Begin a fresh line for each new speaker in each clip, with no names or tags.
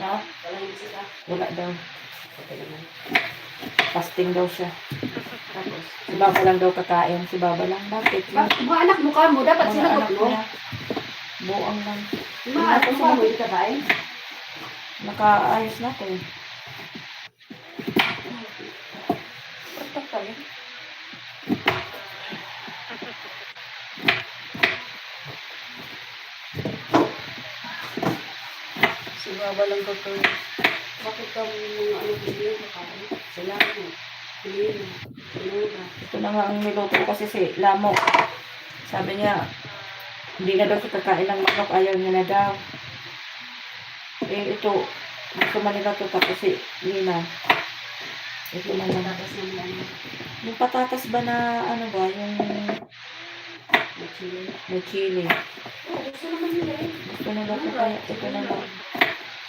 Ha? Wala daw. Fasting daw siya. Tapos, si Baba lang daw kakain. Si Baba lang. Bakit?
Mga anak mo ka mo, dapat
Mga
sila
anak
mo.
niya. Buang lang.
Mga anak mo ka mo, hindi ka kain.
Nakaayos na ko eh.
Perfect kami. baba lang kakain. Bakit ka mga ano bili na kakain? Sila mo. Bili na. Tinura.
Ito na nga ang niluto ko kasi si Lamo. Sabi niya, hindi na daw siya kakain ng manok, ayaw niya na daw. Eh, ito, gusto man nila ito tapos si Lina. Ito na naman.
Tapos naman ano.
Yung patatas ba na, ano ba, yung
Chili.
may chili.
Oh, gusto naman nila eh.
Gusto nila ito kaya, ito na lang.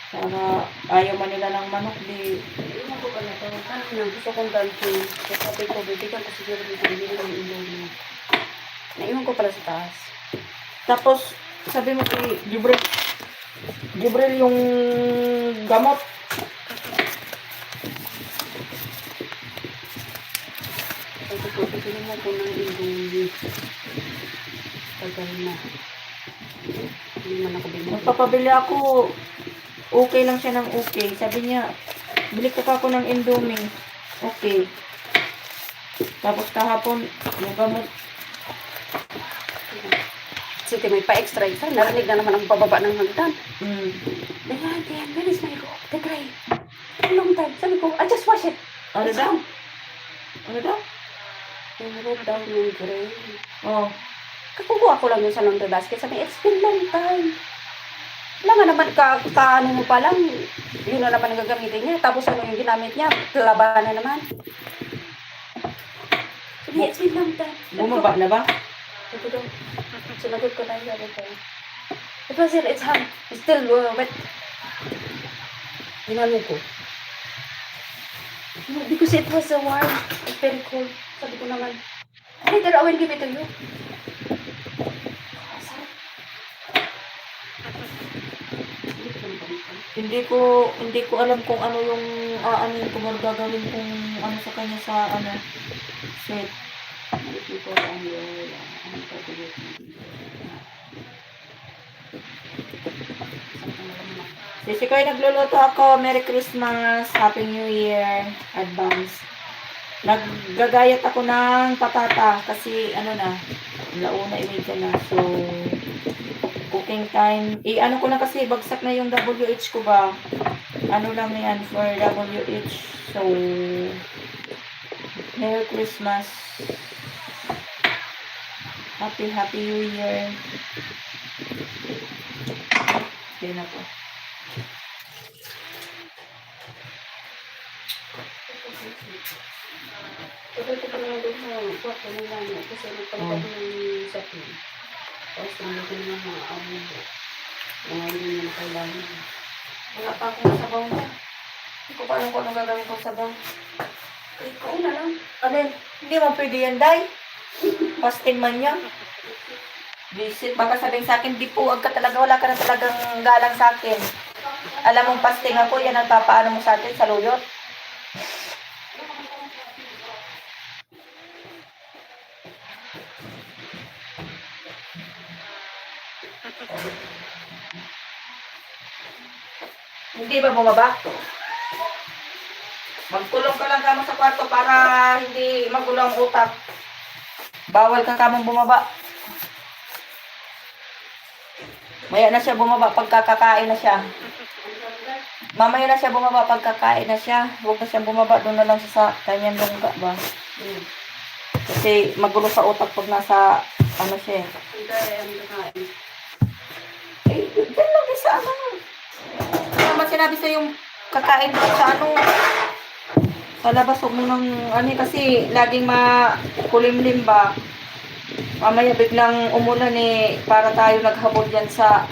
Para ayaw man nila ng manok, di.
Iwan ko pala to. Kanina gusto kong dancing. Kasi sabi ko, bibigyan ko siguro dito. Hindi ko yung ilong. Naiwan ko pala sa taas.
Tapos, sabi mo kay Jibril yung gamot.
Sabi ko, bibigyan mo ko ng ilong. Tagal na. Hindi man ako bibigyan.
Magpapabili ako, okay lang siya ng okay. Sabi niya, bili ka pa ako ng Indomie. Okay. Tapos kahapon, yung gamot,
Sige, may pa-extra isa. Narinig na naman ang bababa ng hagdan.
mm,
Dayan, where is my rope? The gray. A long time. Sabi ko, I just wash it.
ano daw? Ano daw?
Yung rope daw yung gray.
Oh,
Kakukuha ko lang yun sa laundry basket. Sabi, it's been long time. Wala nga naman, kaano mo pa lang, yun na naman ang gagamitin niya. Tapos ano yung ginamit niya, labanan na naman. Sabi, it's been long time.
bumaba na ba?
Sabi ko, sinagot ko na yun. Sabi ko, it was it's hung. It's still wet. Ginamit ko. No, because it was warm. It's very cold. Sabi ko naman, later I will give it to you.
Hindi ko alam kung ano yung aanin ko gagawin kung ano sa kanya sa ano set. Sisi ko ay nagluluto ako. Merry Christmas, Happy New Year, advance. Naggagayat ako ng patata kasi ano na, launa imedya na. So, cooking time. Ano ko na kasi, bagsak na yung WH ko ba. Ano lang yan for WH. So, Merry Christmas. Happy New Year. Okay na po.
Pagkat ko pala doon sa kwarto ng lano kasi nagpalitan ko ng sapi. Tapos naman ko naman mga amo mo. Mga hindi nyo kailangan.
Wala pa akong sabaw na. Hindi ko pa alam kung anong gagawin ko sabaw.
Ikaw na lang.
Alin? Hindi mo pwede yan, Day. Fasting man yan. Visit. Baka sabihin sa akin, di po, ka talaga, wala ka na talagang galang sa akin. Alam mong fasting ako, yan ang papaano mo sa atin, sa luyot. Hindi ba bumaba? Magkulong ka lang kamo sa kwarto para hindi magulo ang utak. Bawal ka kamong bumaba. Maya na siya bumaba pagkakakain na siya. Mamaya na siya bumaba pagkakain na siya. Huwag na siyang bumaba. Doon na lang siya sa kanyang lungga ba? Kasi magulo sa utak pag nasa ano siya eh. Eh, dyan lang din sa ano. Kaya naman sinabi sa yung kakain doon sa ano. Sa labas, huwag mo nang ano eh, kasi laging makulimlim ba. Mamaya biglang umulan eh, para tayo naghabol dyan sa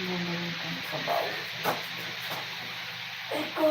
Gagawin ko sa baw. Eko.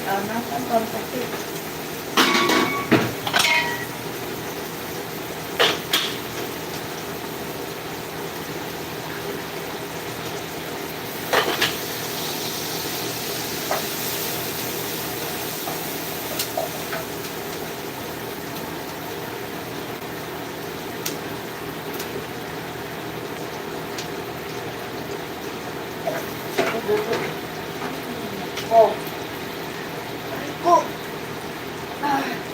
Nasaan kontakit? Oh. Oh. Ah.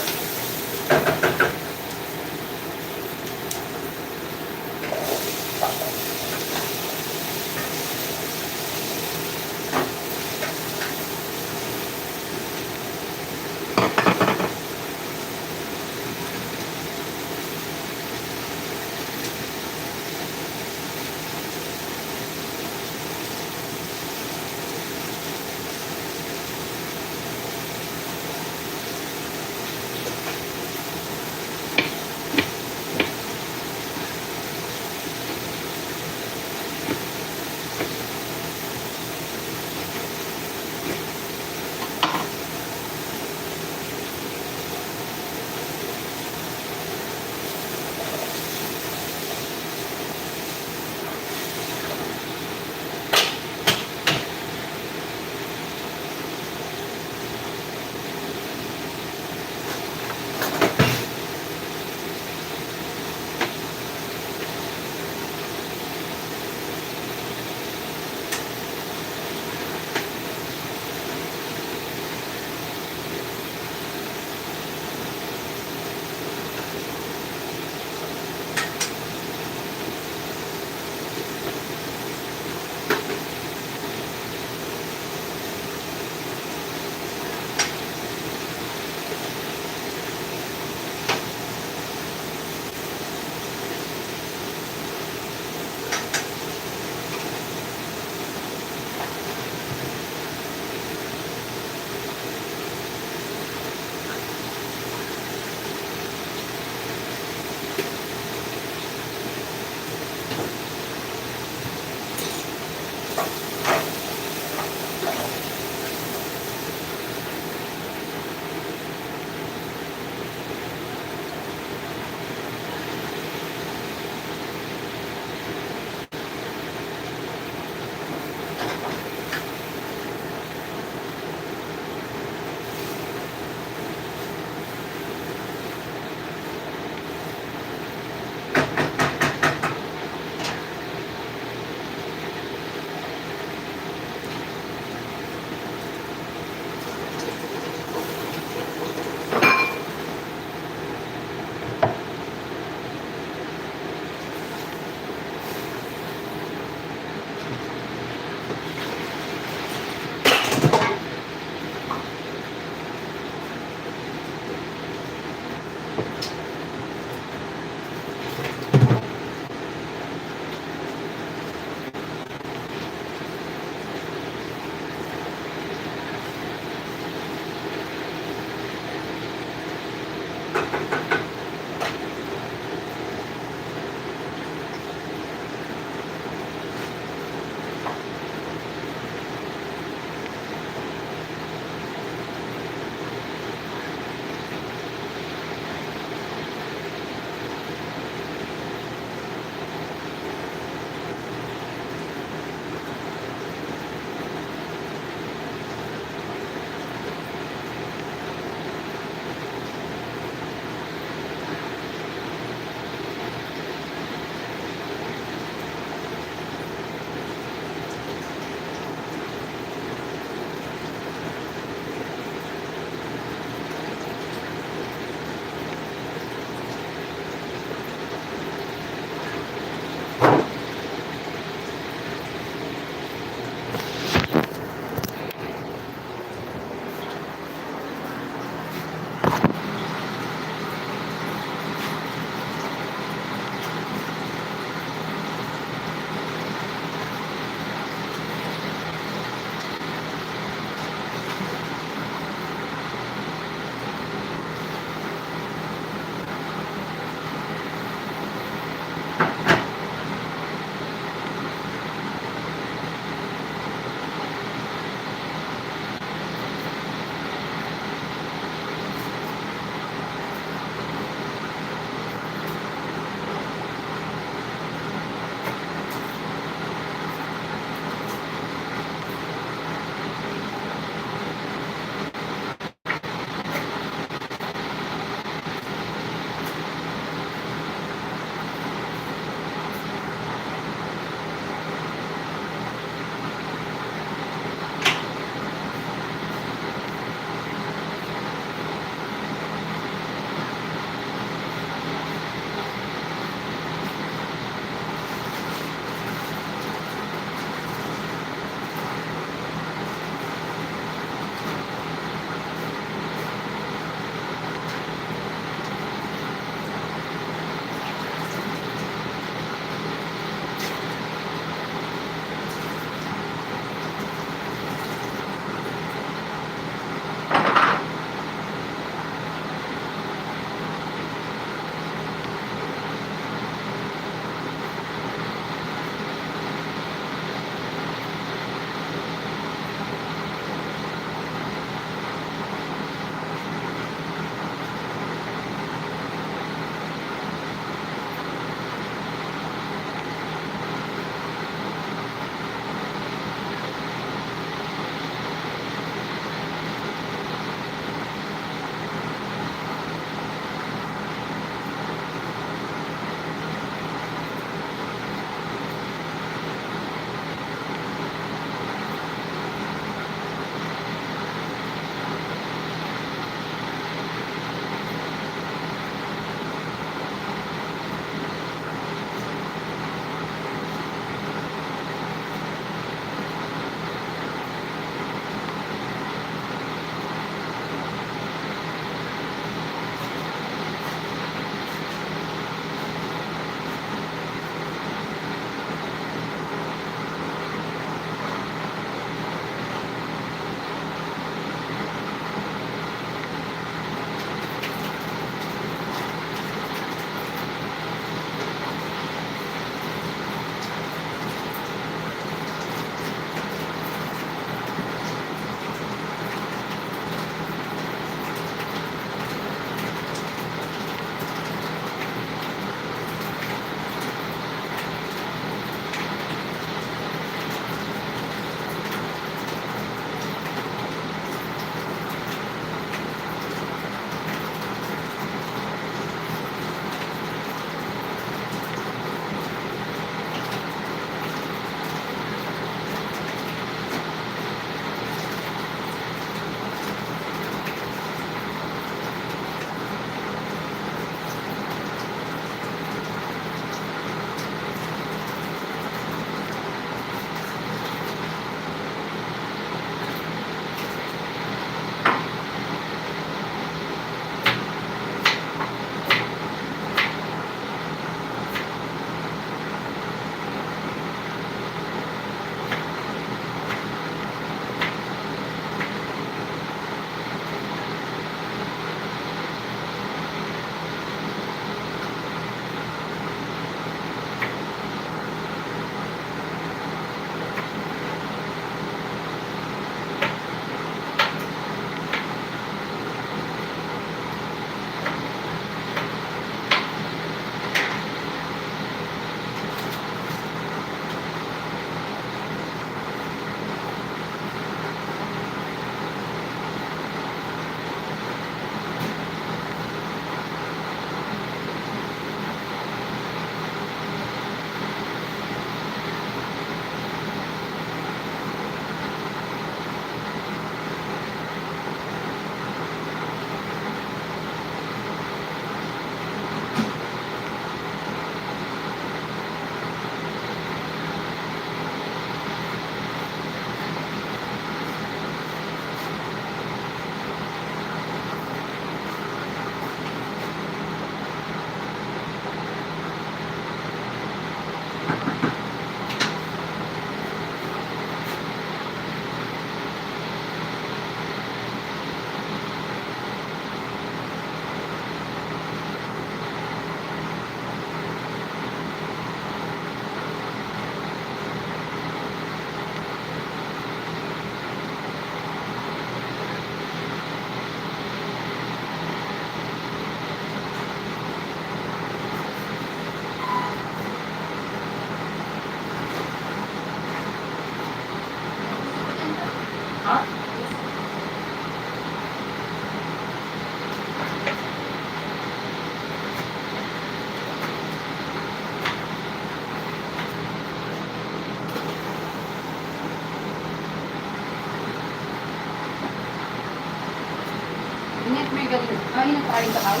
Ay, nagparing ka tao?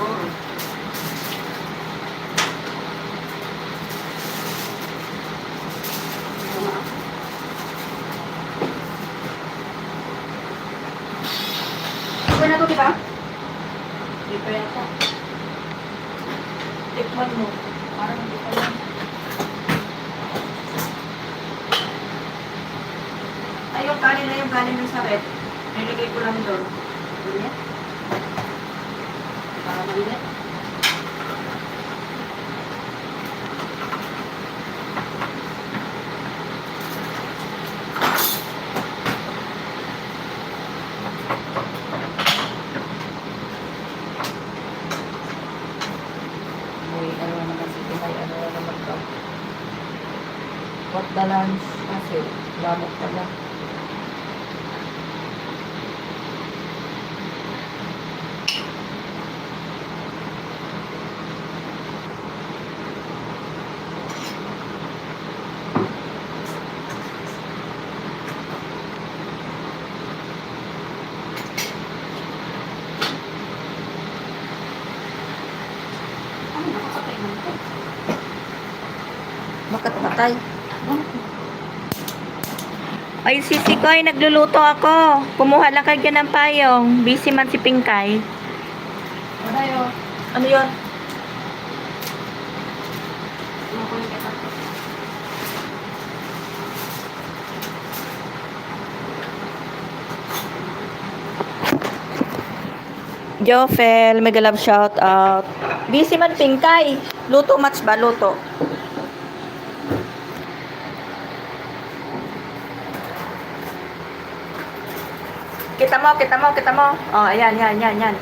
Oo.
Okay na to, di ba?
Hindi pa yata. Tikman mo.
Parang hindi pa yan.
Ay, yung kanin na yung kanin ng sa rep. Nilagay ko lang doon.
Mainit? Parang mainit?
May ano naman kasi, may ano naman ka. What the lunch? Kasi, lamok pala.
Ano, nakakatay na ito?
Bakit patay? Ay, sisi ko ay nagluluto ako. Kumuha lang kayo ng payong. Busy man si Pinkay.
Madayo.
Ano yun?
Ano ko yung kita?
Jofel, mega love shout out. Busy man Pinkay. Luto match ba? Luto. Kita mo, kita mo, kita mo. Oh, ayan, yan, yan, yan.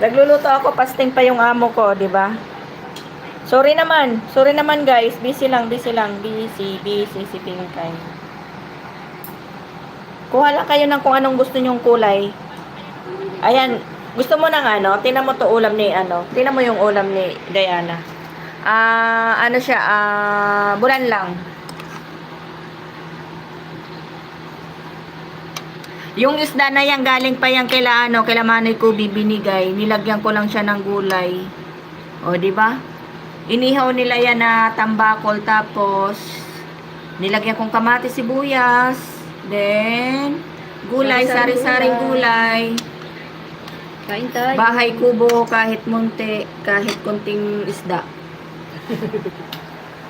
Nagluluto ako, pasting pa yung amo ko, di ba? Sorry naman guys. Busy lang, busy lang. Busy si Pinkay. Kuha lang kayo ng kung anong gusto nyong kulay. Ayan, gusto mo ng ano? Tingnan mo to ulam ni ano? Tingnan mo yung ulam ni Diana. Ano siya? Bulan lang. Yung isda na yan, galing pa yan kila ano, kila Manoy ko binigay. Nilagyan ko lang siya ng gulay. O, di ba? Inihaw nila yan na tambakol, tapos nilagyan kong kamatis, sibuyas, then gulay, sari-saring gulay.
Kain tayo.
Bahay kubo, kahit munti, kahit konting isda.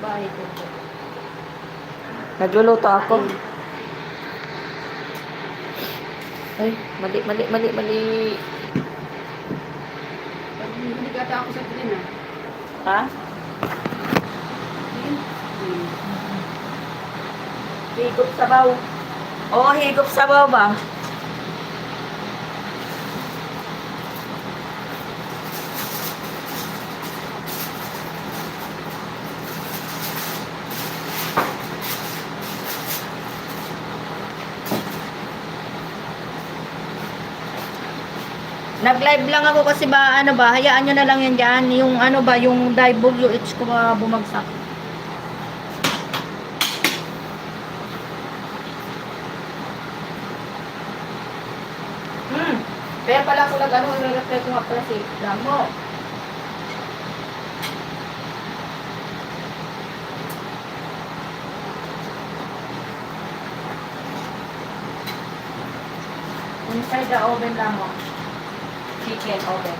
Bahay ko.
Nagluluto ako. Ay, mali.
Hindi ata ako sa tingin ah.
Ha? Higop sabaw. Oo, higop sabaw ba? Nag-live lang ako kasi ba, ano ba, hayaan nyo na lang yan dyan. Yung ano ba, yung WH ko ba bumagsak. Kaya pala ako ano, i-refer ko nga pala si Damo. Inside the oven lang mo. Chicken oven.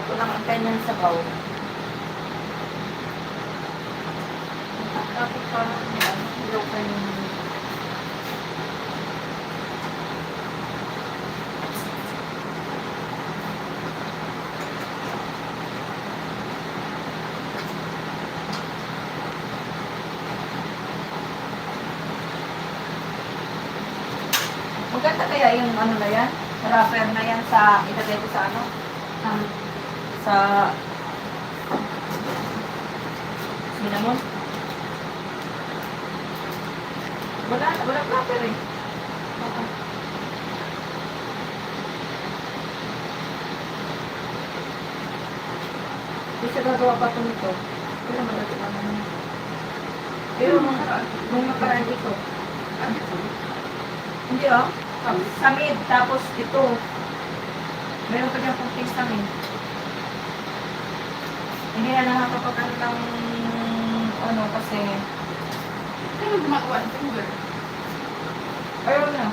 Ito lang ang kanyang sabaw. Tapos parang ilaw pa yung... Maganda kaya yung ano na yan? Wrapper na yan sa ilagay ko sa ano? Sa cinnamon? Wala wrapper eh. Hindi siya gagawa pa ito nito. Pero malaki naman. Pero nung nakaraan dito. Hindi oh. Samid. Tapos ito. Meron pa dyan kunting samid. Hindi na nakakapagano ng ano kasi
Kaya gumagawa ng finger.
ayaw na.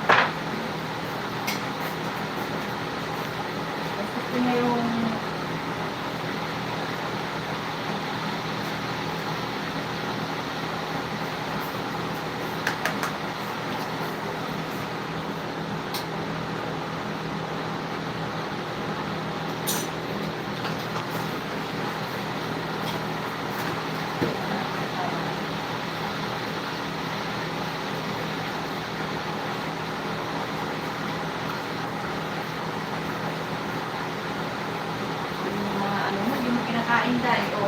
Gusto niya yung mga ano mo, hindi mo kinakain dahil o.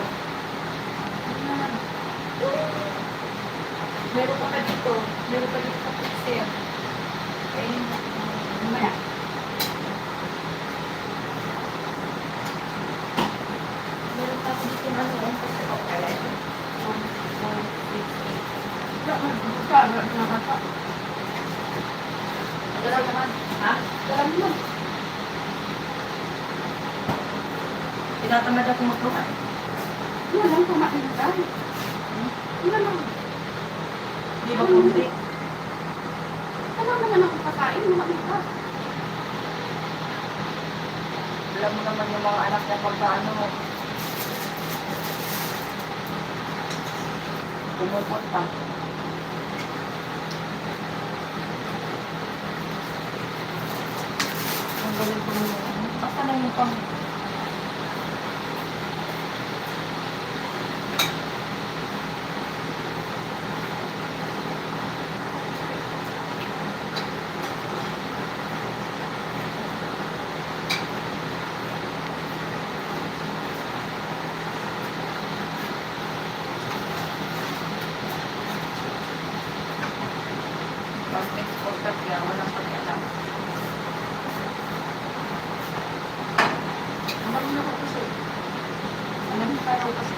Meron pa dito. Meron pa dito sa pixel. Kainin mo. Mamaya. Meron pa dito na ano. Kasi okay. 1, 2, 3, 4. Dalaw naman. Ha?
Alam mo,
Tinatamad ako magluhan.
yun lang kumain ka. Yun lang.
Di ba kunti?
Ano naman ako kakain, kumain ka.
Alam mo naman yung mga anak na pagkaano mo. Pumupunta. Ang galing ko mo. Basta na yung pang... Plastic portal kaya walang pag-alam.
Alam mo ko kasi. Alam mo pa raw kasi.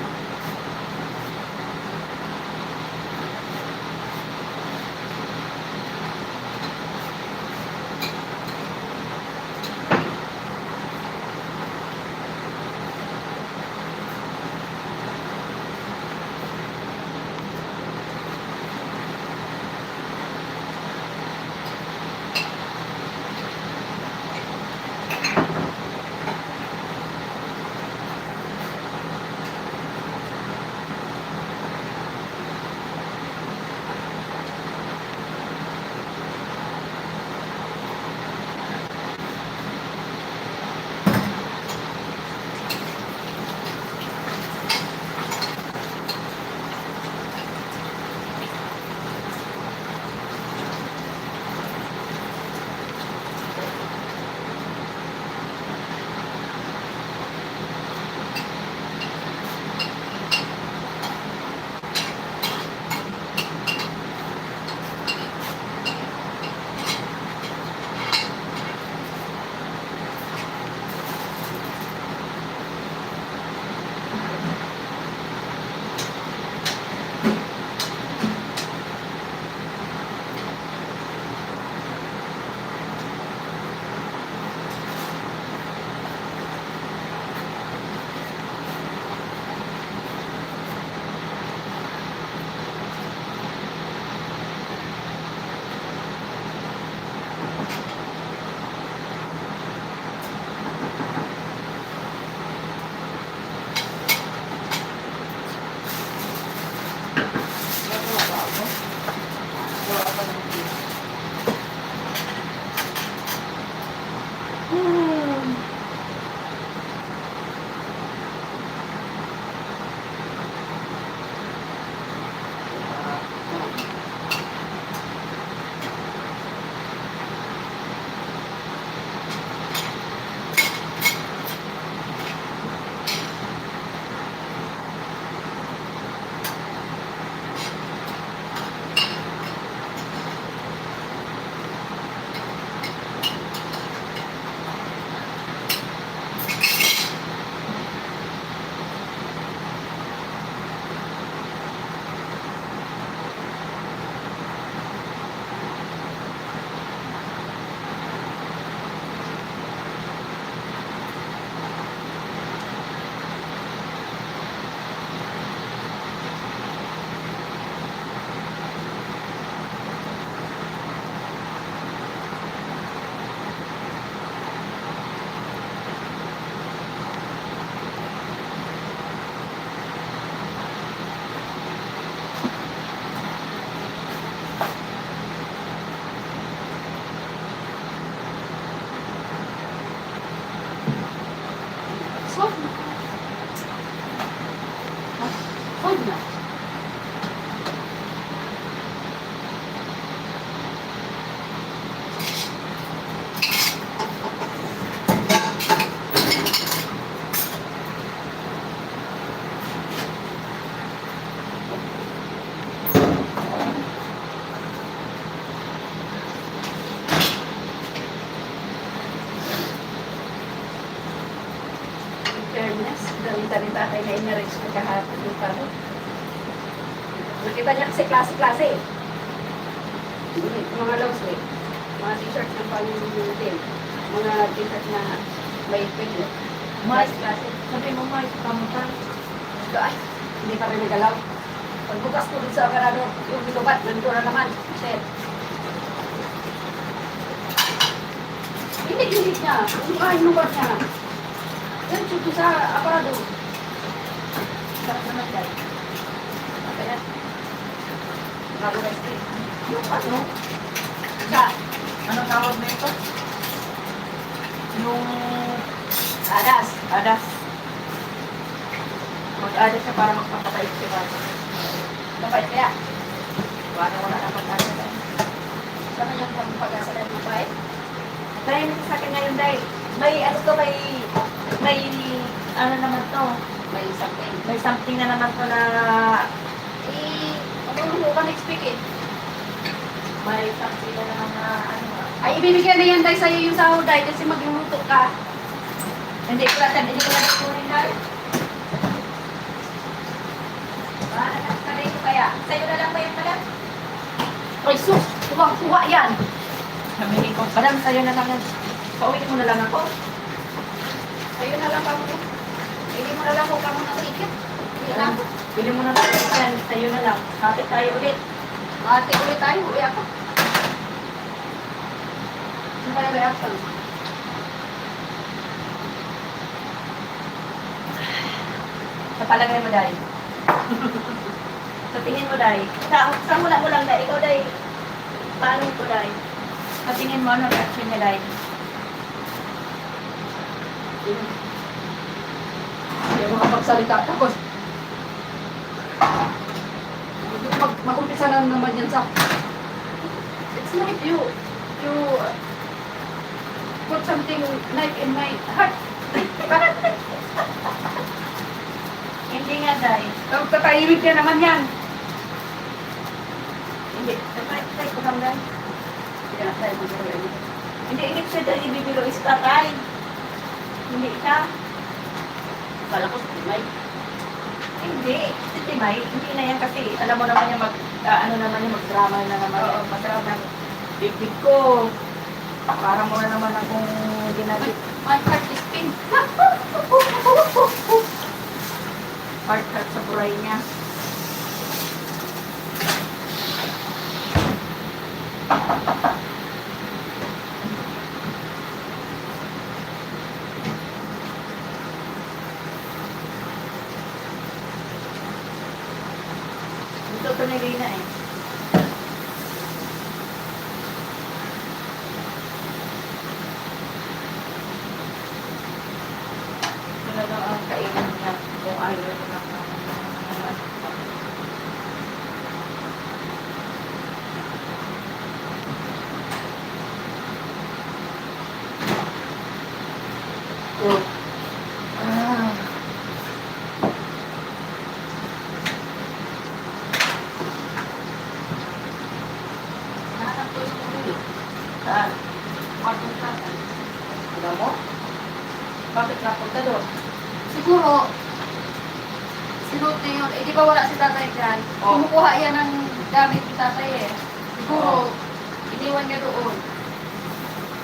Hmm.
Solve na. Solve na. Fairness, dami-dami tatay na in-arrange na kahapon yung paro. Nakita niya kasi klase-klase eh. Mga long sleeve, mga t-shirt ng pang-din, mga t-shirt na may piglet.
Mike, sabi mo Mike, kamutan.
Ay, hindi pa rin nagalaw. Pagbukas ko dun sa aparado, yung binubat, nandito na naman. Shit. Hindi niya. Yung binubat niya. Yan, suto sa aparado. Sarap naman guys. Kaya, bago na street.
Yung ano?
Sa,
Anong tawag na ito? Yung
adas.
adas. Mag-adas siya para magpapatay si Bata.
Kapait kaya.
Wala na pag-adas.
Sama niyang pag-asa na yung bait.
Dahil sa akin ngayon, dahil may ano to, may ano naman to,
May something.
may something na naman to na
Ano mo ka next week eh?
may something na naman na ano.
Ay, ibibigyan na yan dahil sa'yo yung sahod dahil kasi magluluto ka.
Hindi ko lang kunin dahil.
Kanay ko kaya.
Sa'yo na lang ba yan pala?
Ay, sus! Tuwang-tuwa yan.
Sabihin ko, madam, sa'yo na lang yan. Pauwiin mo na lang ako.
Sa'yo na lang pa mo. Hindi mo na lang kung kamo ng ticket. Hindi na ako.
Bili mo na lang yan, sa'yo na lang. Kapit tayo ulit.
Ate ulit tayo. Uwi ako. Ano kaya reaction?
Sa palagay mo, Day. Sa tingin mo, Day. Sa mula mo lang, Day. Ikaw, Day. Paano ko, Day? Sa tingin mo, ano reaction niya, Day?
Hindi mo makapagsalita. Tapos, mag-umpisa na naman yan sa it's like you put something knife in my heart.
Hindi nga, Day.
Tapos tatahimik ka naman yan.
Hindi. Tay ko lang, Day.
Hindi na tayo mag-uwi.
Hindi, ibig siya, Day. Ibibiro is tatay. Hindi ka.
Kala ko sa may
Hindi. Hindi, May. Hindi na yan kasi. Alam mo naman yung ano naman yung mag-drama na naman.
Oo.
Yung mag-drama ng bibig ko. Parang mo na naman akong ginagit.
my heart is pink.
Heart sa buray niya. Gusto ko ni Rina eh. ayaw ko na.
Oh.
Ah.
Nahanap ko yung tubig.
Saan?
Kwartong tatay.
Alam mo? Bakit napunta doon?
Siguro, sinuot niya yun. Eh, di ba wala si tatay dyan?
Oo.
Kumukuha yan ng gamit ni tatay eh. Siguro, iniwan niya doon.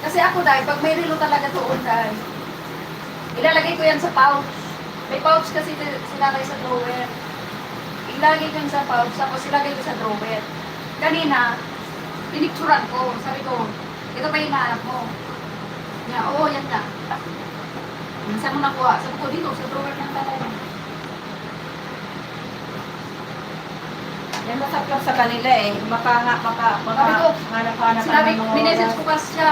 Kasi ako dahil, pag may relo talaga doon dahil, ilalagay ko yan sa pouch. May pouch kasi si tatay sa drawer. Ilalagay ko yan sa pouch, tapos ilagay ko sa drawer. Kanina, pinicturan ko. Sabi ko, ito ba hinahanap mo? Niya, oo, yan na. Saan mo nakuha? Sabi ko, dito, sa drawer ng tatay.
Yan masakit sa kanila eh.
Sabi ko,
hanap-hanap
Sinabi,
ng mga
minessage
oras.
ko kasi siya.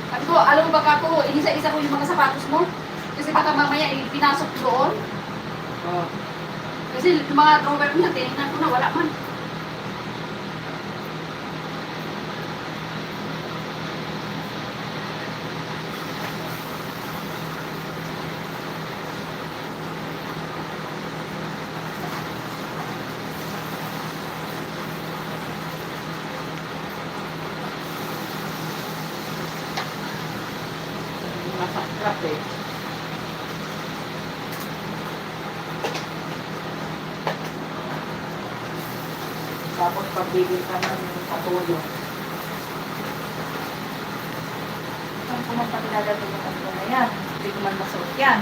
Sabi ko, alam mo ba kako, inisa-isa ko yung mga sapatos mo? Kasi baka mamaya pinasok ko doon.
Oh.
Kasi yung mga drawer niya, tinignan ko na, wala man.
Masakit eh. Tapos pagbibig ka ng patulong. Saan ko man patinagagawin ng tatlo na yan? Hindi ko man masuot yan.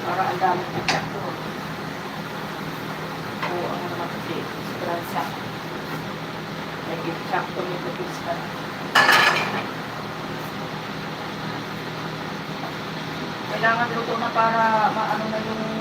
Para ang dami ng check ko. O ano naman kasi, esperanza. Nag-check ko nito pista. Kailangan luto na para maano na yung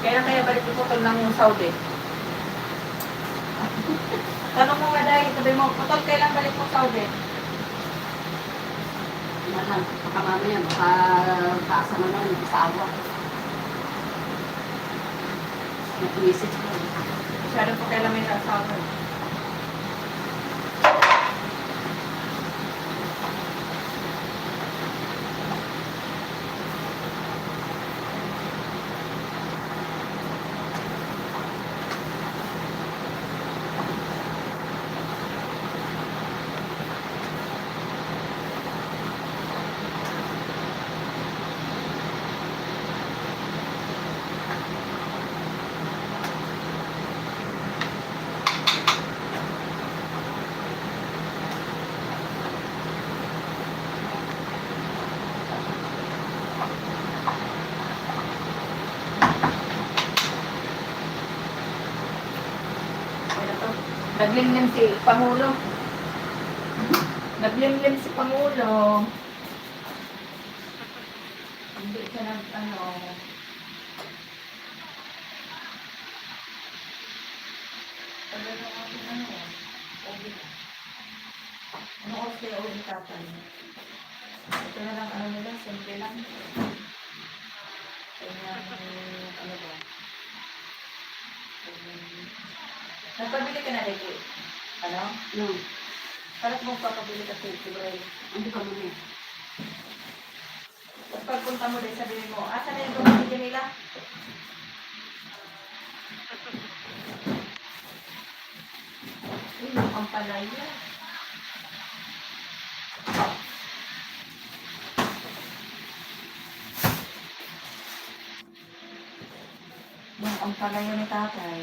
kaya balik ko putol ng Saudi. Tanong mo nga dahil, sabi mo, putol kailan balik mo Saudi?
Mahal, baka mamaya, baka kaasa naman yung asawa. Nag-message ko.
Masyado po kailan may nasawa. Naglimlim si Pangulo. Naglimlim si Pangulo. Hindi siya ano. Tagal na ating COVID. kaya uwi ni tatay. Ito na lang ano nila, simple lang. Kaya, ano ba? Nagpabili ka na rin, ano?
No.
Parang mong papabili ka sa February.
Hindi ka muna.
Tapos pagpunta mo din, sabihin mo, asa na yung gumamit nila? Uy, ang palaya. Yung ang palaya ni tatay.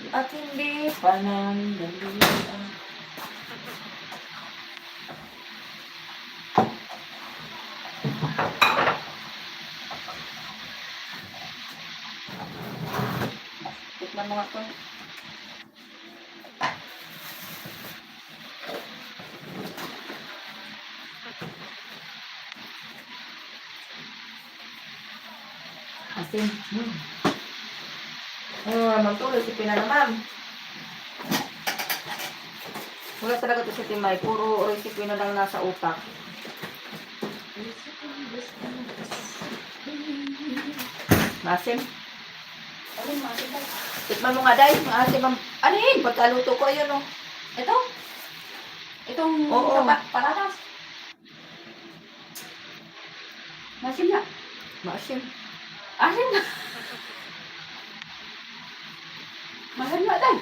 At hindi panandalian. Tikman mo nga to. Asin. Ano naman to? Recipe na naman. Wala talaga to sa Timay. Puro recipe na lang nasa utak. Masim.
Alin, maasin tayo.
Tikman mo nga, Day. Maasim ang... Ano yun? Pagkaluto ko, ayun, oh.
Ito? Itong
Oo.
paradas? Masin na.
Maasim.
Asin na. Mahal na tayo.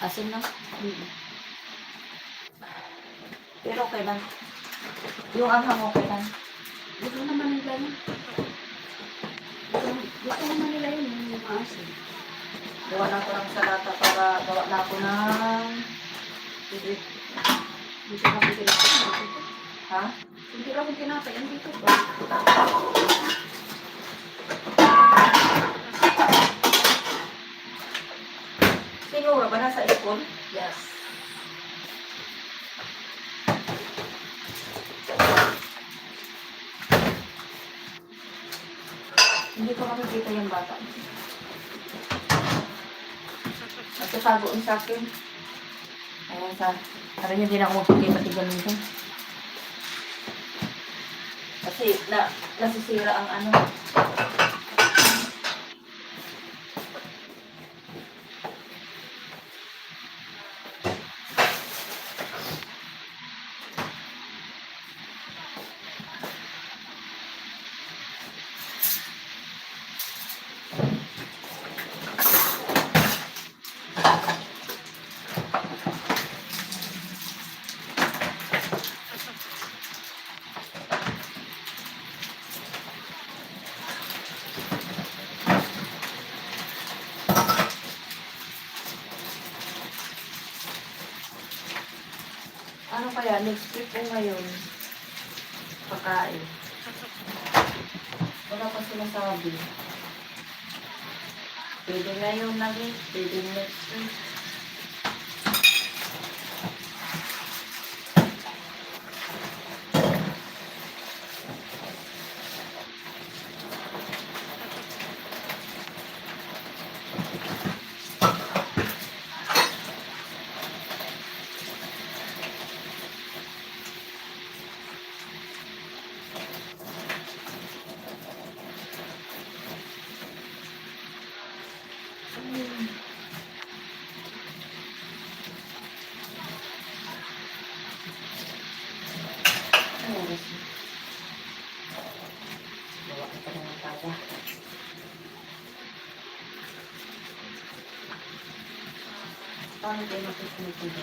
Asim na. Pero okay lang. Yung anghang okay lang.
Gusto naman nila yun. Gusto naman nila yun, yung asin.
Gawa na ko ng salata para gawa na ako ng...
Hindi ka kung tinapay.
Ha?
Hindi ka kung tinapay. Yan dito.
Sinura ba nasa ipon?
Yes.
Hindi ko makikita yung bata. Nagtatagoon sa akin. Ayan sa... Parang hindi na ako makikita tignan nito. Kasi nasisira ang ano. Ano kaya, next week po ngayon, pagkain. Wala pa sinasabi. Pwede ngayon lagi, pwede next week. Oras na. Gawa ka pa ng tawa. Paano kayo matusunod dito?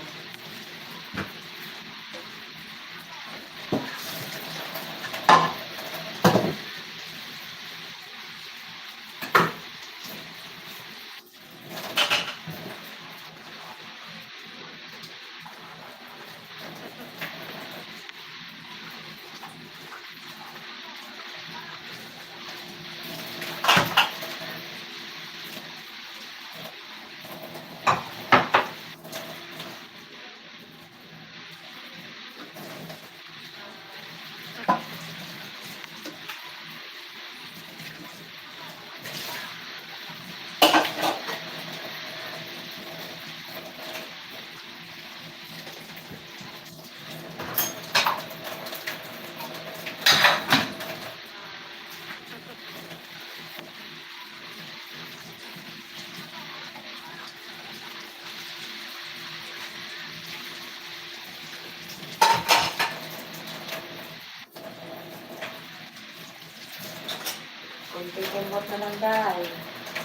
Kunting-kimot na lang dahil.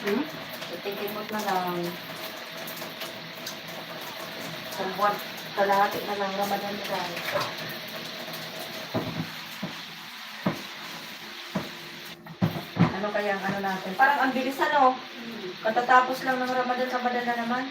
Hmm?
Kunting-kimot na lang. Isang buwan, kalahati na lang Ramadan na dahil. Ano kaya ang ano natin? Parang ang bilis ano? Katatapos lang ng Ramadan, Ramadan na naman.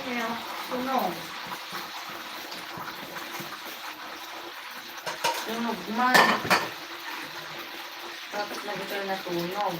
Niyok, sunog. Sunog man. Bakit na ito natunog?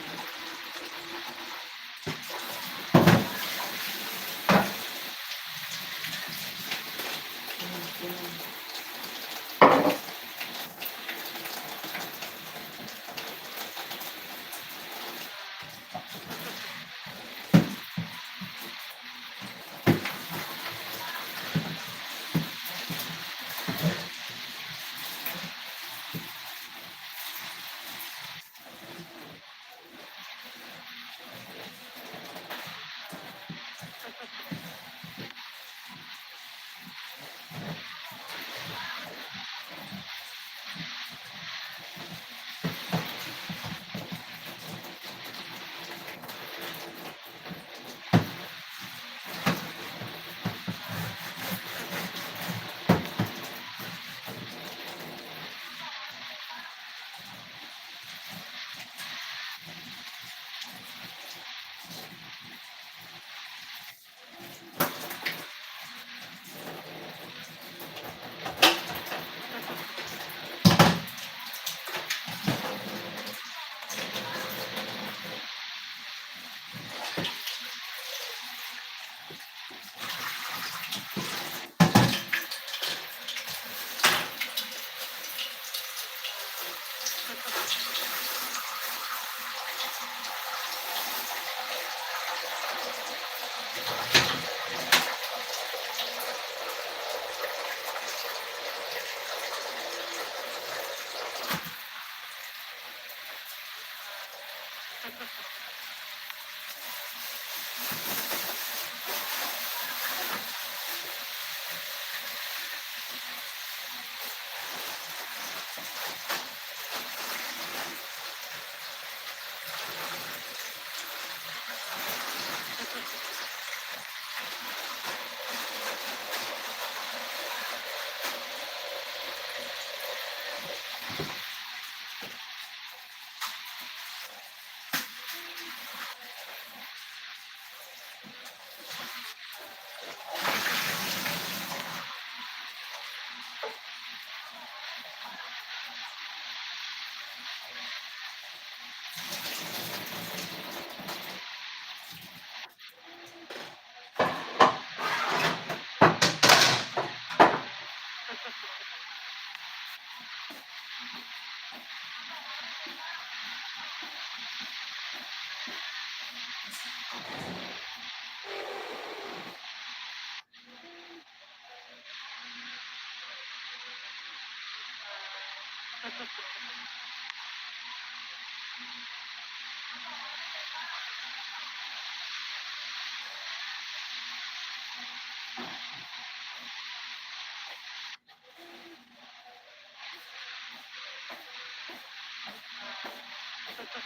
Ayan.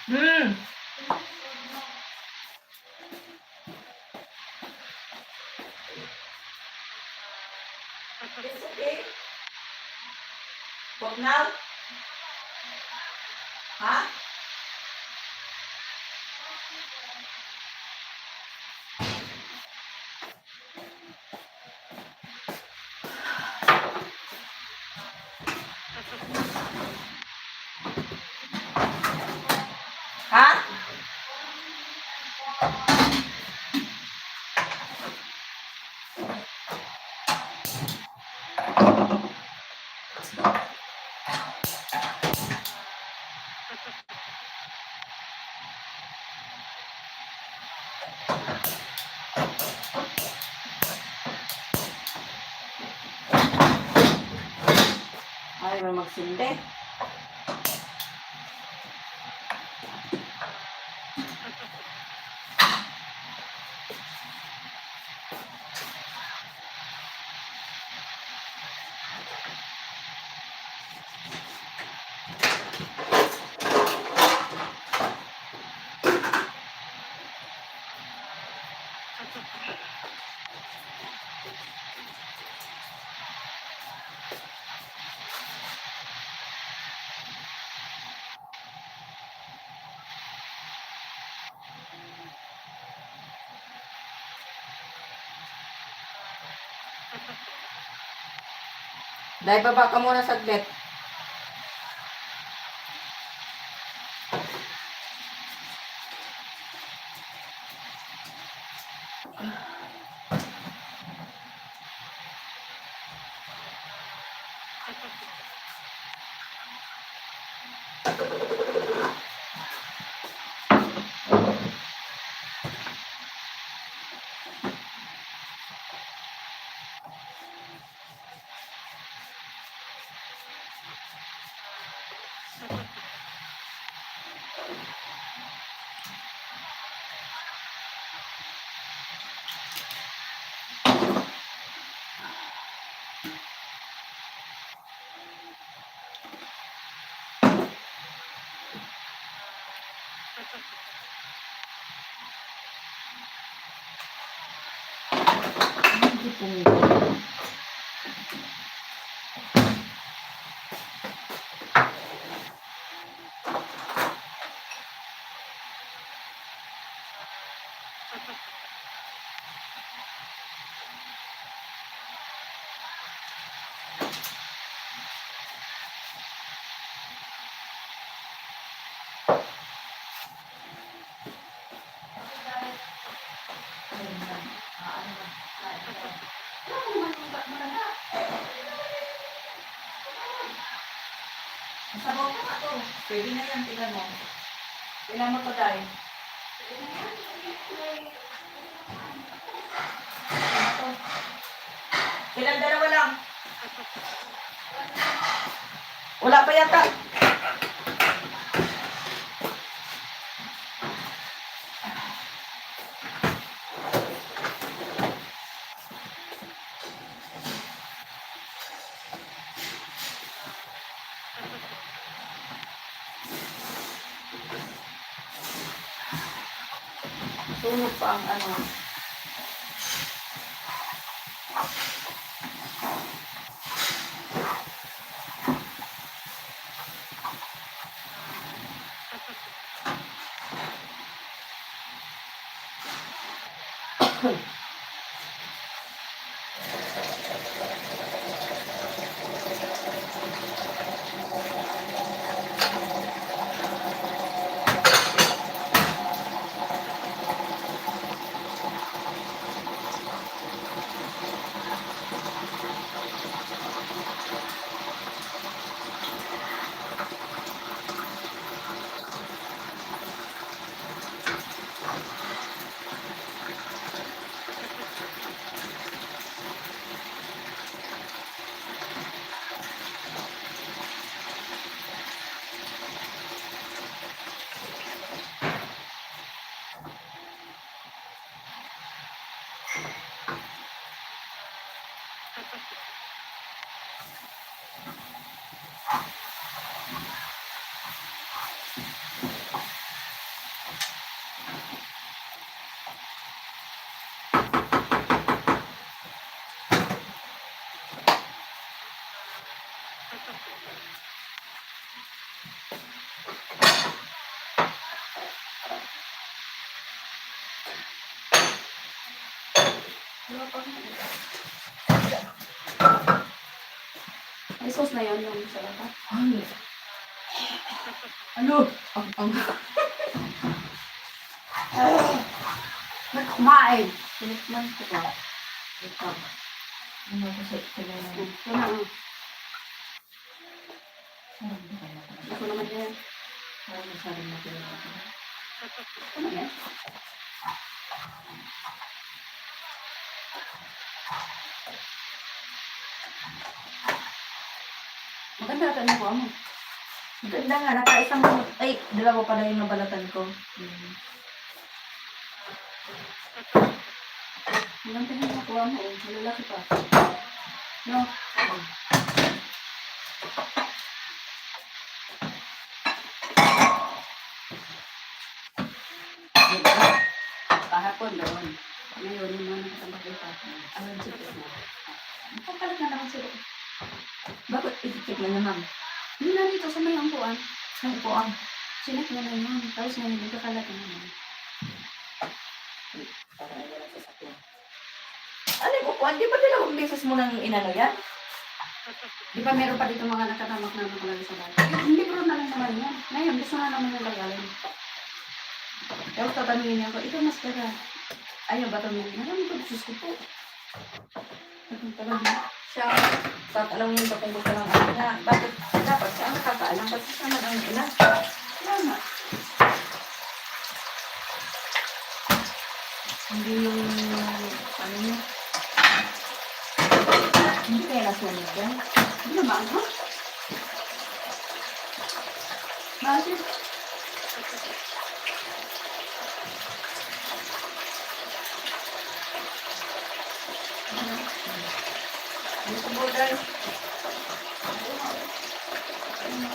Hmm. It's okay. What now? Ha? Ha? Ayaw na magsindi. Dahil baba ka muna saglit. Hindi po. Masabaw ka to. Pwede na yan, tingnan mo. Tingnan mo to, Day. Ilang dalawa lang. Wala pa yata. Sunog pa ang ano.
Wala pa rin. May sauce na yun yung sa lahat.
Ay,
Ano? Ang Nagkumain.
tinikman ko ba? Ito. Ano ko sa ito na lang.
Ito na.
Sarap na kaya ko.
Ako naman yan.
Parang masyadong matulog.
Ito na yan. Maganda ito na ko mo.
Ganda nga, nakaisang, ay, dalawa pala yung nabalatan ko.
Maganda yung nakuha mo. Malalaki pa. No? Kahapon doon. Ngayon, yung mga nakatambak yung pa. Ano yung sipit mo? Magpapalit na naman sila.
Bakit iti-check na naman?
Hindi na dito sa may angkuan.
Ang upuan.
Sinak mo na yun. Tapos ngayon, nagkakalat na naman.
Ano yung upuan? Di ba dalawang beses mo nang inano yan?
Di ba meron pa dito mga nakatamak na nakalagay sa bahay? Hindi ko na lang naman yan. Ngayon, gusto na naman yung lagalin. Tapos tatanungin niya ako, ito mas kaya. Ayaw ba tanungin? Marami ko, Diyos ko po. Tatanungin niya.
Siya, tatanungin ko kung gusto ng ano niya. Bakit dapat siya ang nakakaalam? Kasi siya naman ang ina.
Kaya nga.
Hindi yung, ano niya. Hindi kaya nasunog yan.
Hindi naman, ha? Bakit?
Dito mo, guys.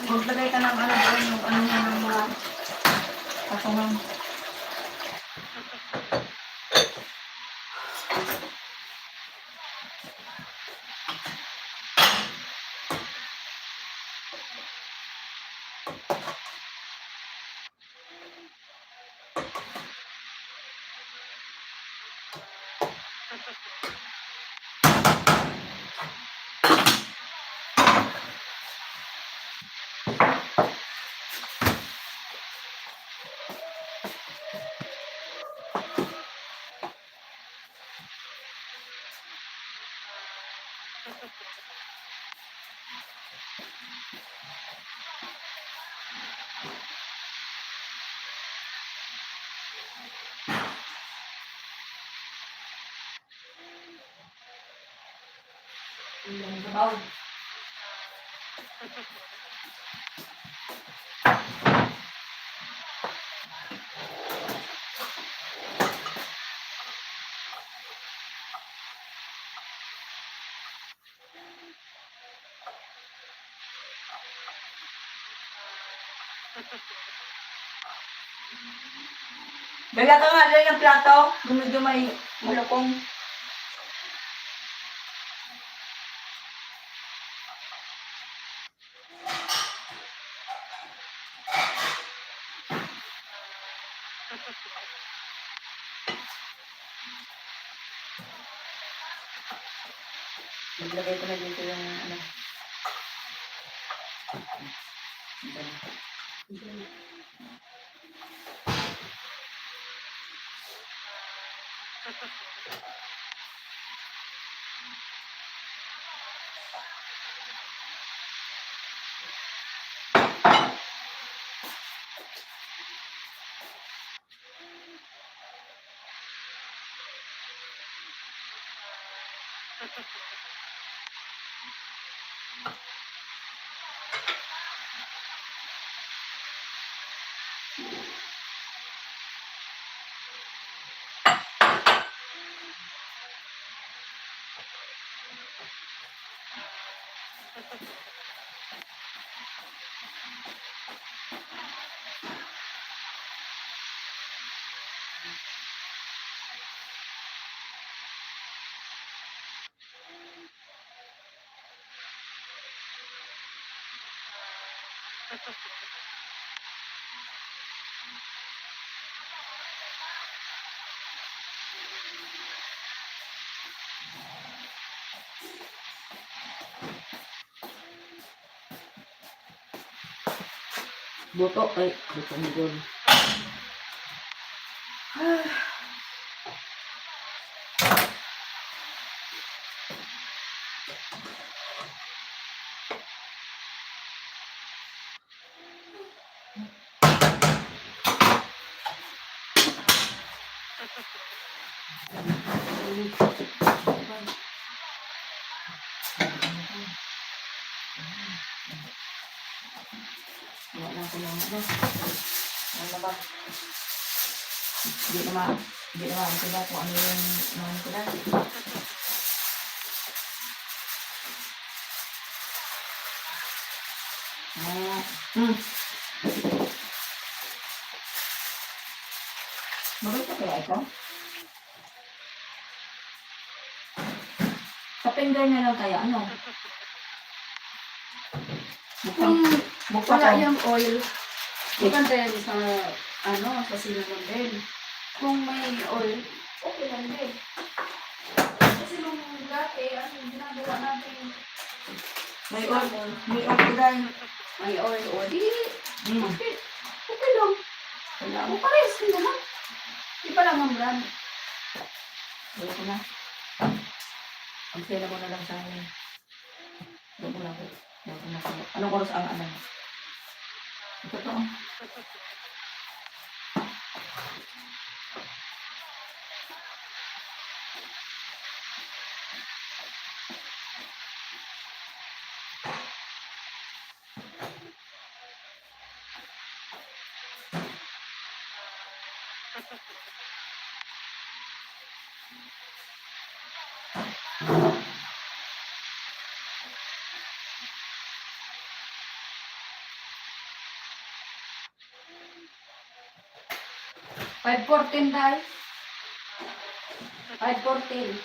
Maglagay ka ng ano doon, yung ano nga ng mga kasungang. Yung sabaw. Dala ka nga dala ng plato. Medyo may malukong. Maglagay ko na dito yung ano. Buto, ay, buto mo doon. Wala ko lang ano. Ano ba? Hindi naman ko ba kung ano yung naman ko na. Bakit pa kaya ito? Sa finger na lang kaya, ano? Mukhang, mukha
Wala
ko.
yung oil. Ikan din sa, sa cinnamon din. Kung may oil, okay lang din. Kasi nung dati, ginagawa natin,
May oil. May oil ko dahil.
may oil, o di,
Hmm.
okay. Okay lang.
Wala
O
mo.
pares din naman. Di pa lang ang brand.
Wala ko na. Ang sila mo na lang sa akin. Wala ko na ako. Wala ko na ako. Anong oras ang ano? Ito to.
$5.14 dahil. $5.14.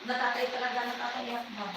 Natatay talaga, natatayak ba?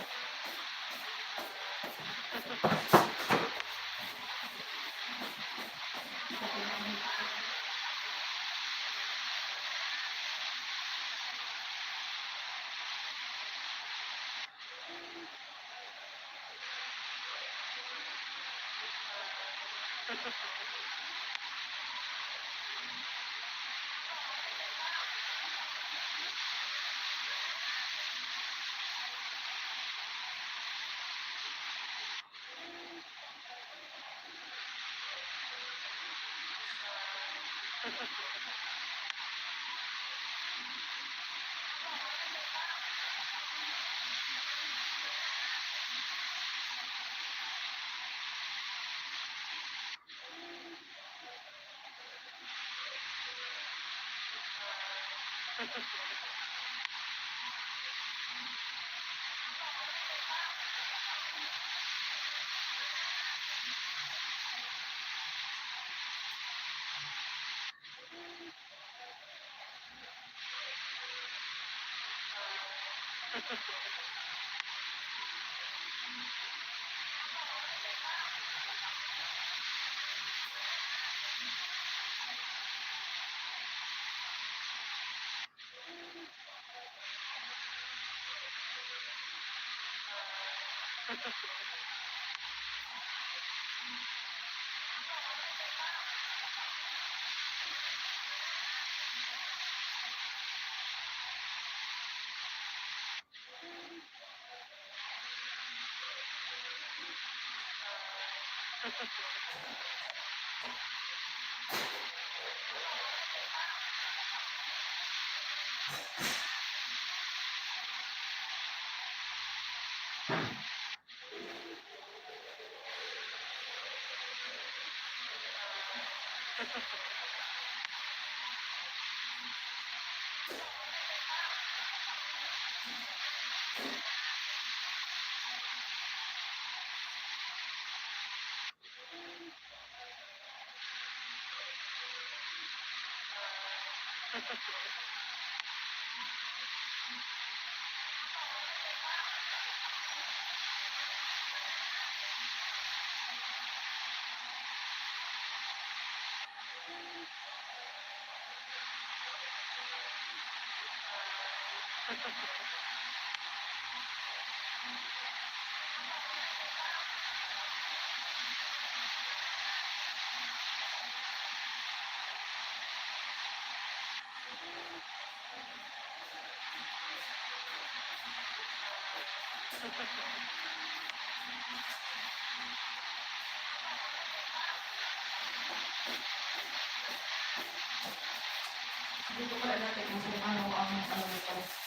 Dito pala natin kung ano ang ano nito.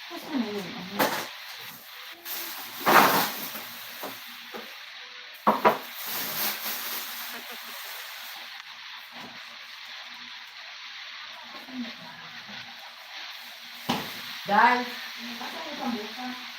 Nasaan na yung ano? Dahil, nasaan yung pambuka?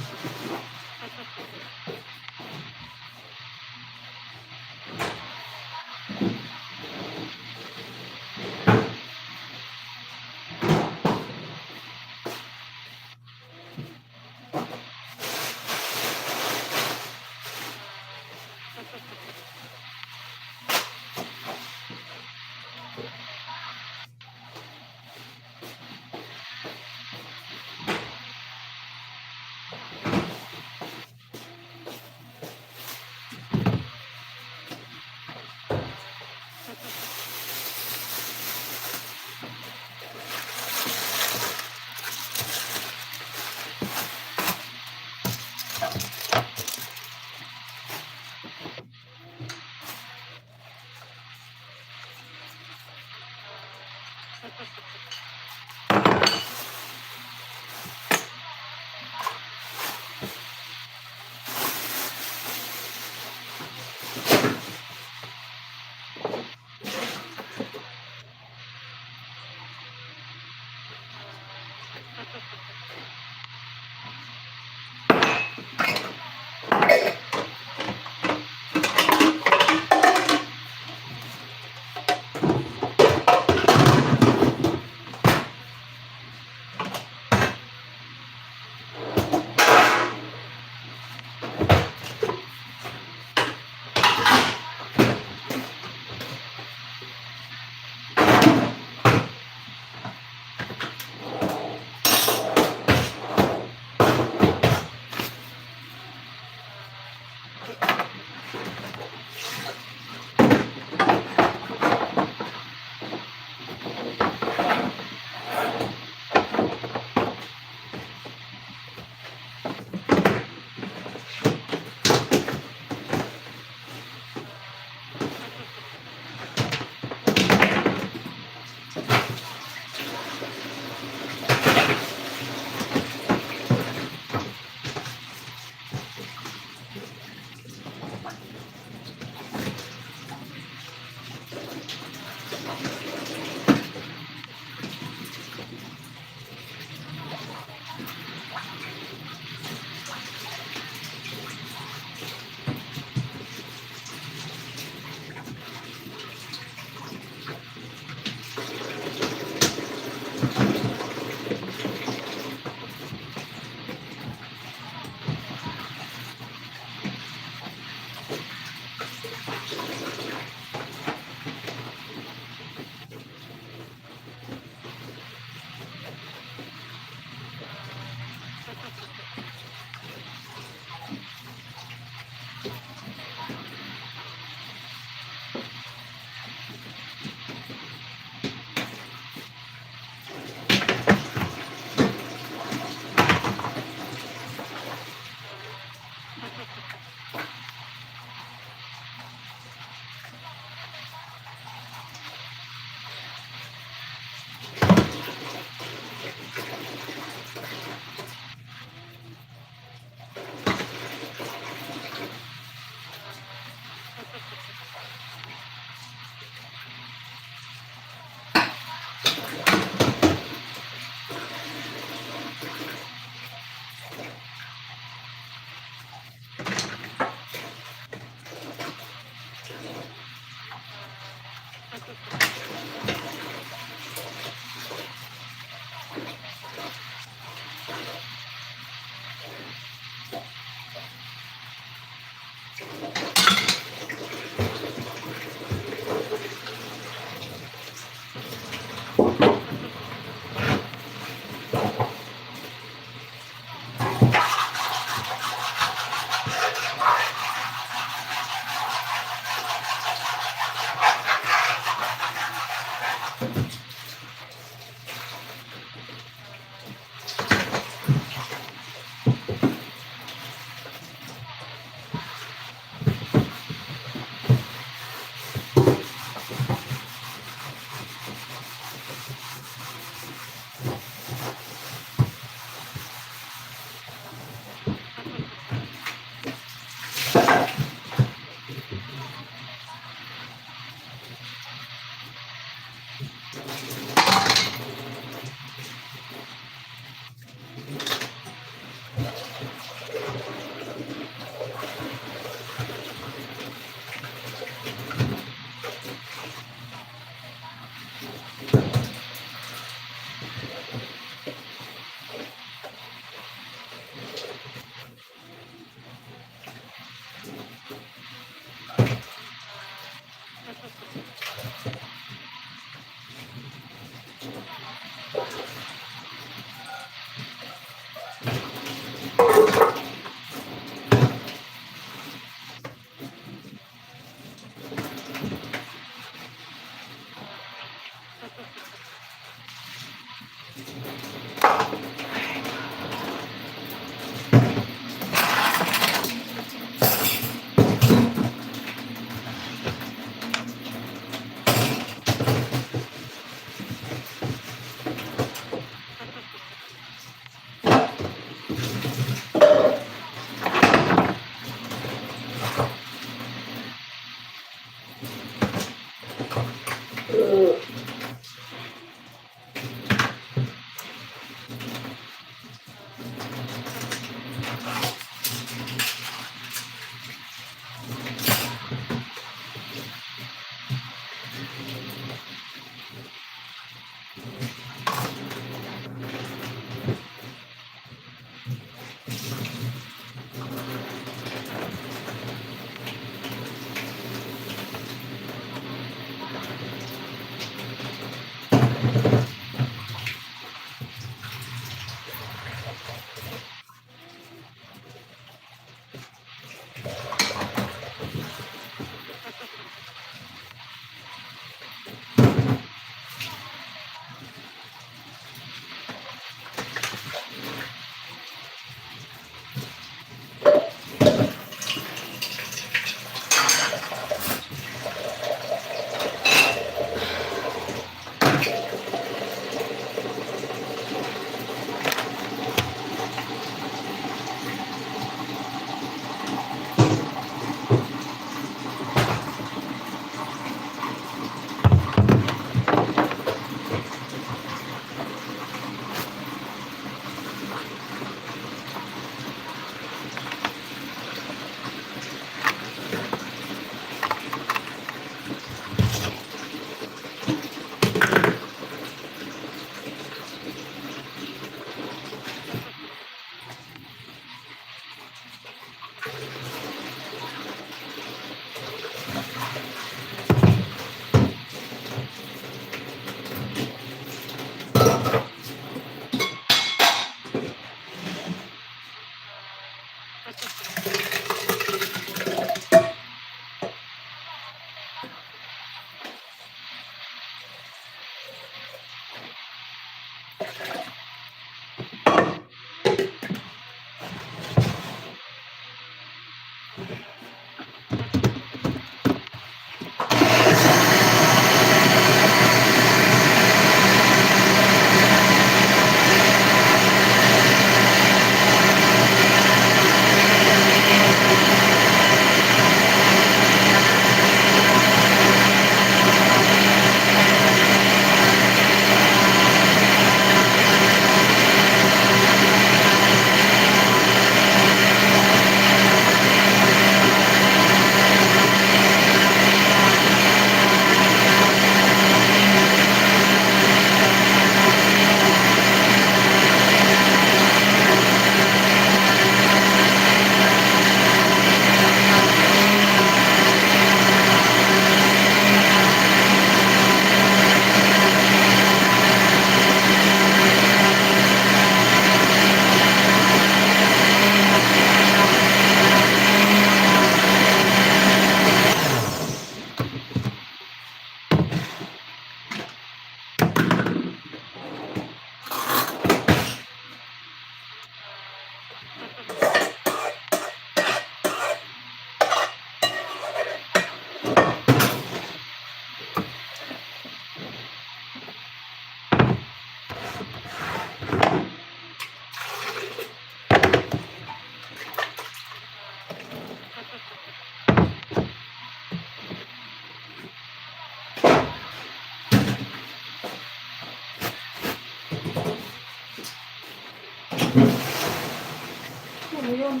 Ano yun?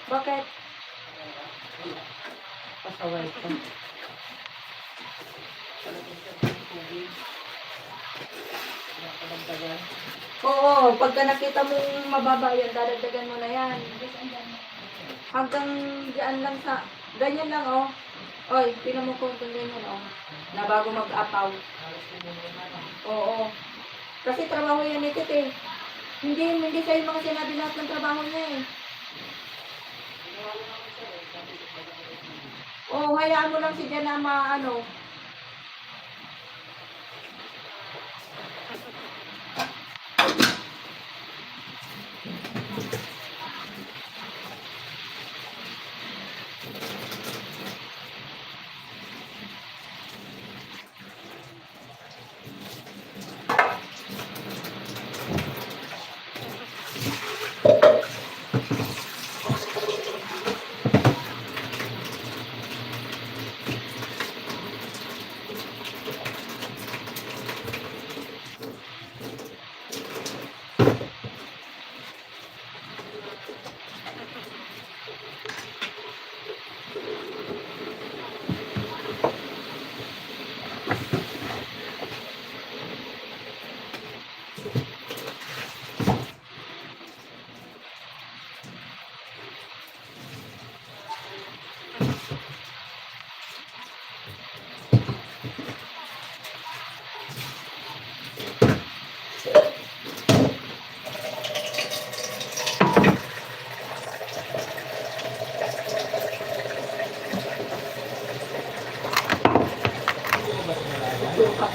Bakit? Pasaway ka. Oo, pagka nakita mong mababa yan, dadagdagan mo na yan. Hanggang diyan lang sa, ganyan lang oh. Oy, tingnan mo ko hanggang ganyan oh. Na bago mag-apaw. Oo. Kasi trabaho yan ni Tite. Hindi sa'yo mga sinabi lahat ng trabaho niya eh. Oo, hayaan mo lang si Jan na maano.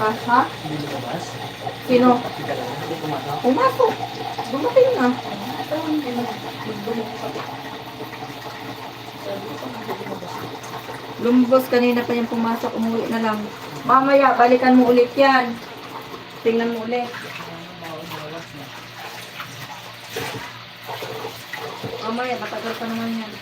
Ah, ha?
Hindi lumabas.
Sino?
Kita lang. Hindi pumasok.
Pumasok. Dumating na. Lumabas kanina pa yung pumasok, umuwi na lang. Mamaya, balikan mo ulit yan. Tingnan mo ulit. Mamaya, matagal pa naman yan.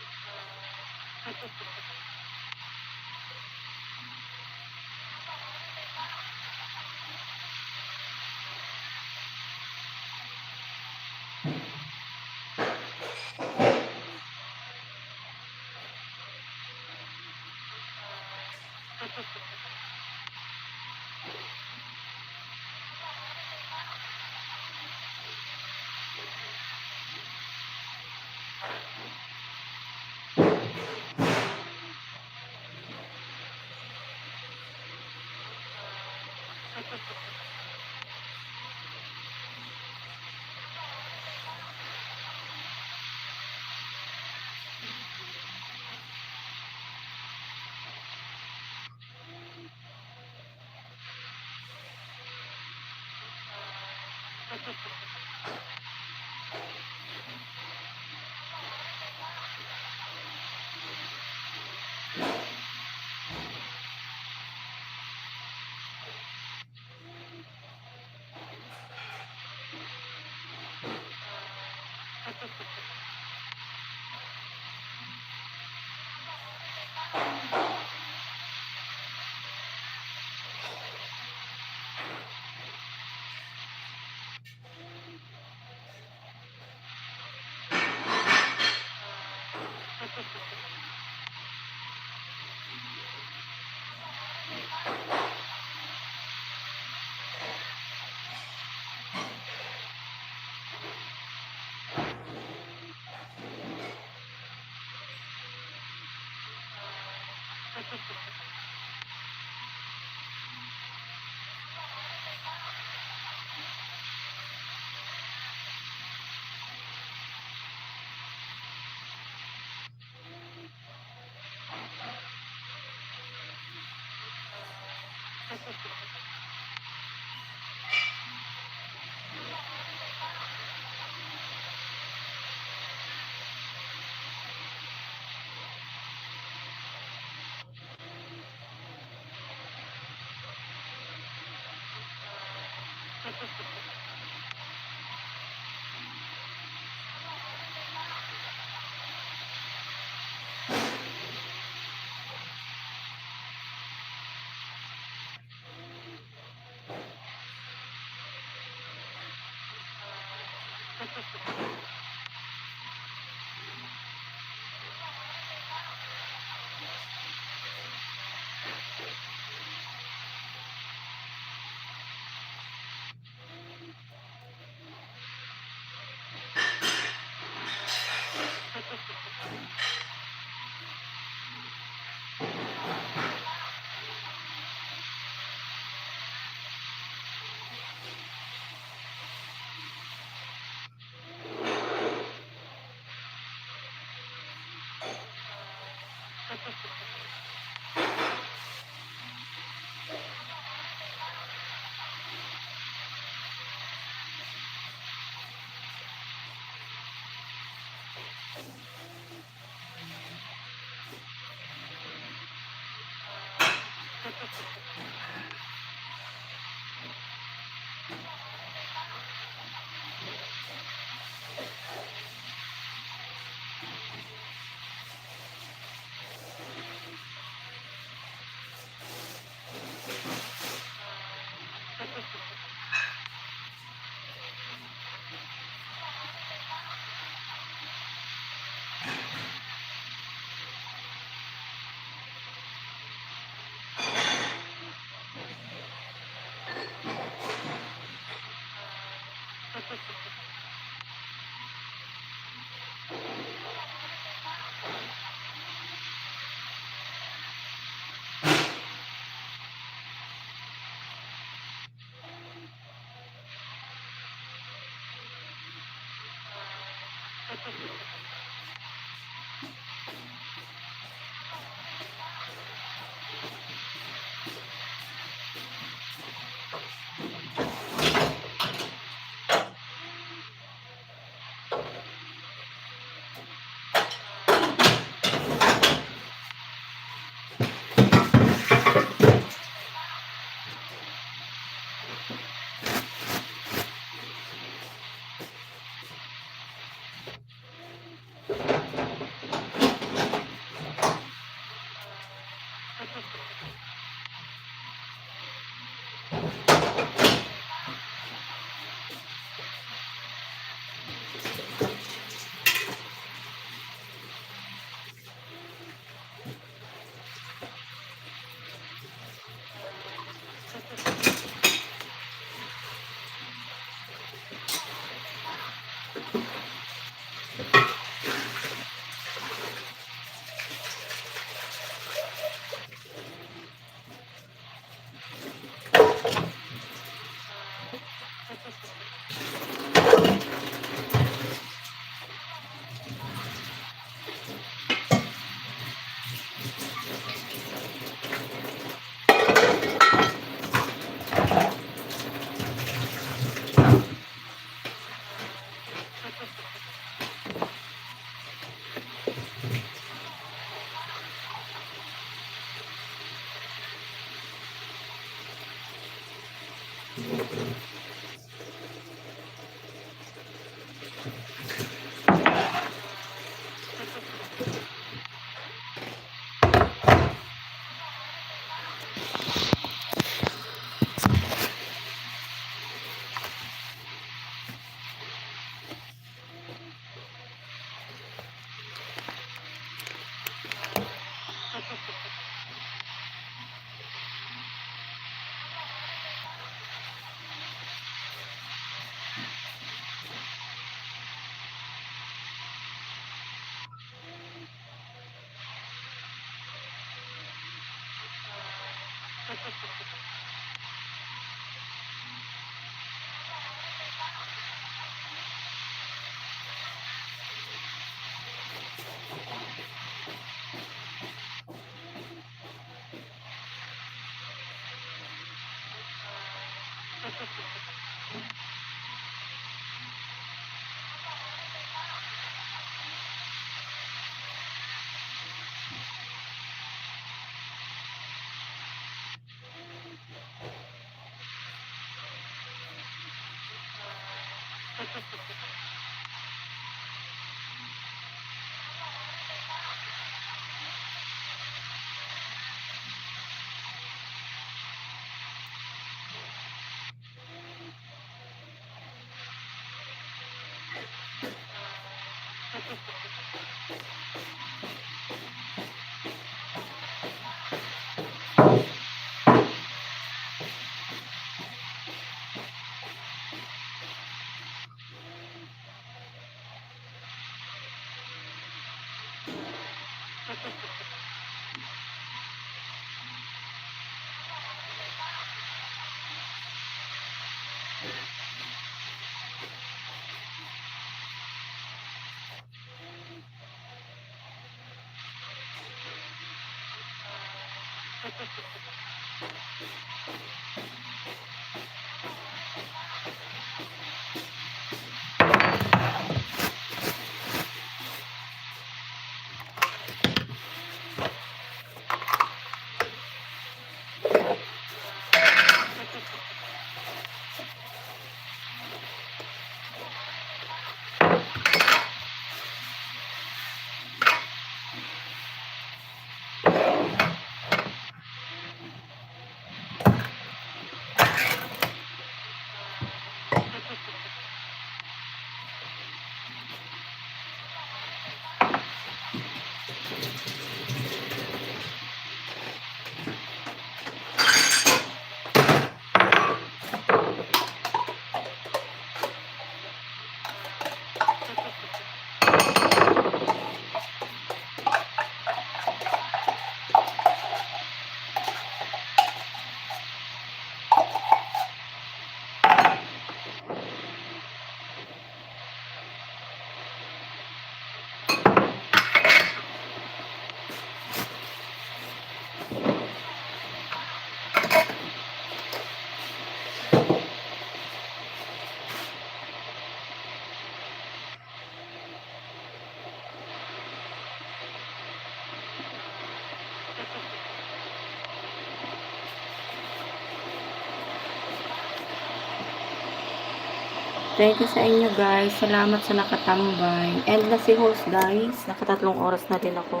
Thank you sa inyo guys. Salamat sa nakatambay. And na si host guys. Nakatatlong oras na din ako.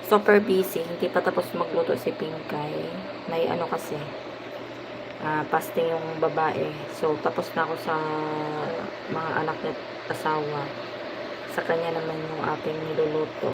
Super busy. Hindi pa tapos magluto si Pinkay. May ano kasi. Fasting yung babae. So tapos na ako sa mga anak niya asawa. Sa kanya naman yung ating niluluto.